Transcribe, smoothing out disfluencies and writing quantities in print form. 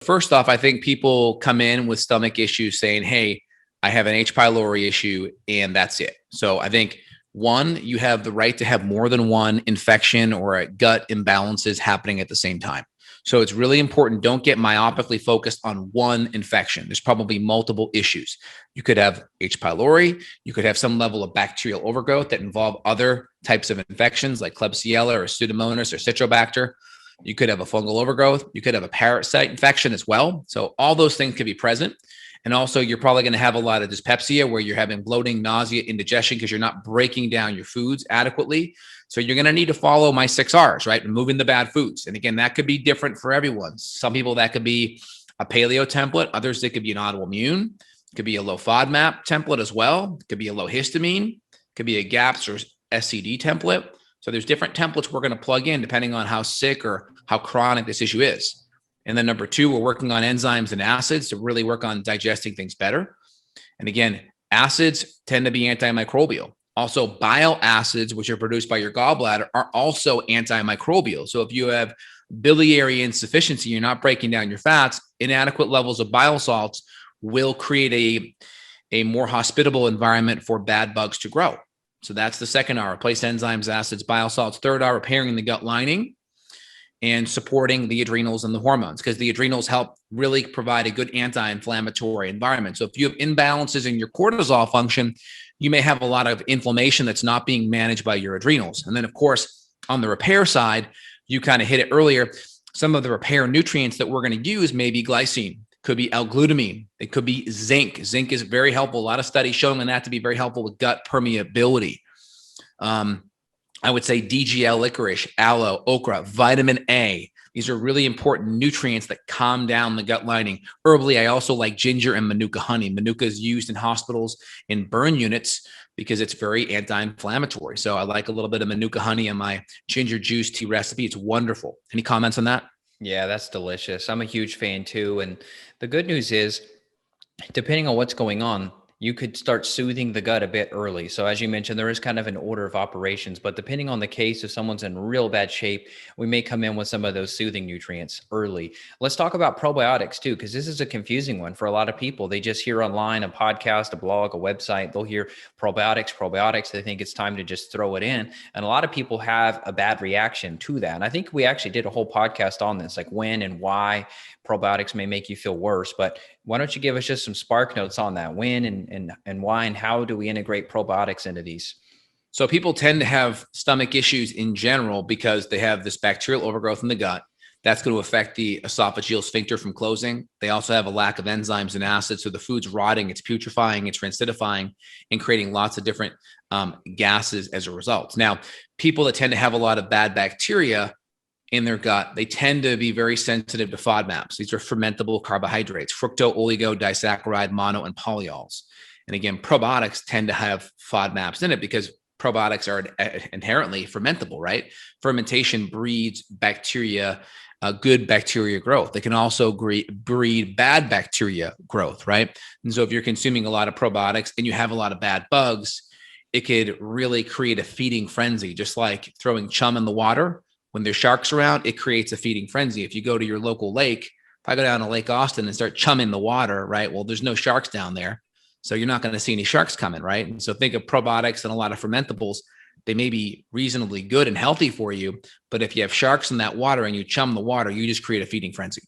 First off, I think people come in with stomach issues saying, hey, I have an H. pylori issue and that's it. So I think one, you have the right to have more than one infection or a gut imbalances happening at the same time. So it's really important. Don't get myopically focused on one infection. There's probably multiple issues. You could have H. pylori. You could have some level of bacterial overgrowth that involve other types of infections like Klebsiella or Pseudomonas or Citrobacter. You could have a fungal overgrowth. You could have a parasite infection as well. So all those things could be present. And also, you're probably going to have a lot of dyspepsia where you're having bloating, nausea, indigestion because you're not breaking down your foods adequately. So you're going to need to follow my 6 R's, right? Removing the bad foods. And again, that could be different for everyone. Some people that could be a paleo template. Others, it could be an autoimmune. It could be a low FODMAP template as well. It could be a low histamine. It could be a GAPS or SCD template. So there's different templates we're going to plug in depending on how sick or how chronic this issue is. And then number two, we're working on enzymes and acids to really work on digesting things better. And again, acids tend to be antimicrobial. Also, bile acids, which are produced by your gallbladder, are also antimicrobial. So if you have biliary insufficiency, you're not breaking down your fats, inadequate levels of bile salts will create a more hospitable environment for bad bugs to grow. So that's the second R, replace enzymes, acids, bile salts. Third R, repairing the gut lining and supporting the adrenals and the hormones, because the adrenals help really provide a good anti-inflammatory environment. So if you have imbalances in your cortisol function, you may have a lot of inflammation that's not being managed by your adrenals. And then, of course, on the repair side, you kind of hit it earlier. Some of the repair nutrients that we're going to use may be glycine, could be L-glutamine, it could be zinc. Zinc is very helpful. A lot of studies showing that to be very helpful with gut permeability. I would say DGL licorice, aloe, okra, vitamin A. These are really important nutrients that calm down the gut lining. Herbally, I also like ginger and manuka honey. Manuka is used in hospitals in burn units because it's very anti-inflammatory. So I like a little bit of manuka honey in my ginger juice tea recipe. It's wonderful. Any comments on that? Yeah, that's delicious. I'm a huge fan too. And the good news is, depending on what's going on, you could start soothing the gut a bit early. So as you mentioned, there is kind of an order of operations, but depending on the case, if someone's in real bad shape, we may come in with some of those soothing nutrients early. Let's talk about probiotics too, because this is a confusing one for a lot of people. They just hear online, a podcast, a blog, a website, they'll hear probiotics. They think it's time to just throw it in. And a lot of people have a bad reaction to that. And I think we actually did a whole podcast on this, like when and why probiotics may make you feel worse. But why don't you give us just some spark notes on that? When and why and how do we integrate probiotics into these? So people tend to have stomach issues in general because they have this bacterial overgrowth in the gut. That's going to affect the esophageal sphincter from closing. They also have a lack of enzymes and acids. So the food's rotting, it's putrefying, it's rancidifying, and creating lots of different gases as a result. Now, people that tend to have a lot of bad bacteria in their gut, they tend to be very sensitive to FODMAPs. These are fermentable carbohydrates, fructo, oligo, disaccharide, mono, and polyols. And again, probiotics tend to have FODMAPs in it because probiotics are inherently fermentable, right? Fermentation breeds bacteria, good bacteria growth. They can also breed bad bacteria growth, right? And so if you're consuming a lot of probiotics and you have a lot of bad bugs, it could really create a feeding frenzy, just like throwing chum in the water. When there's sharks around, it creates a feeding frenzy. If you go to your local lake, if I go down to Lake Austin and start chumming the water, right? Well, there's no sharks down there. So you're not going to see any sharks coming, right? And so think of probiotics and a lot of fermentables. They may be reasonably good and healthy for you, but if you have sharks in that water and you chum the water, you just create a feeding frenzy.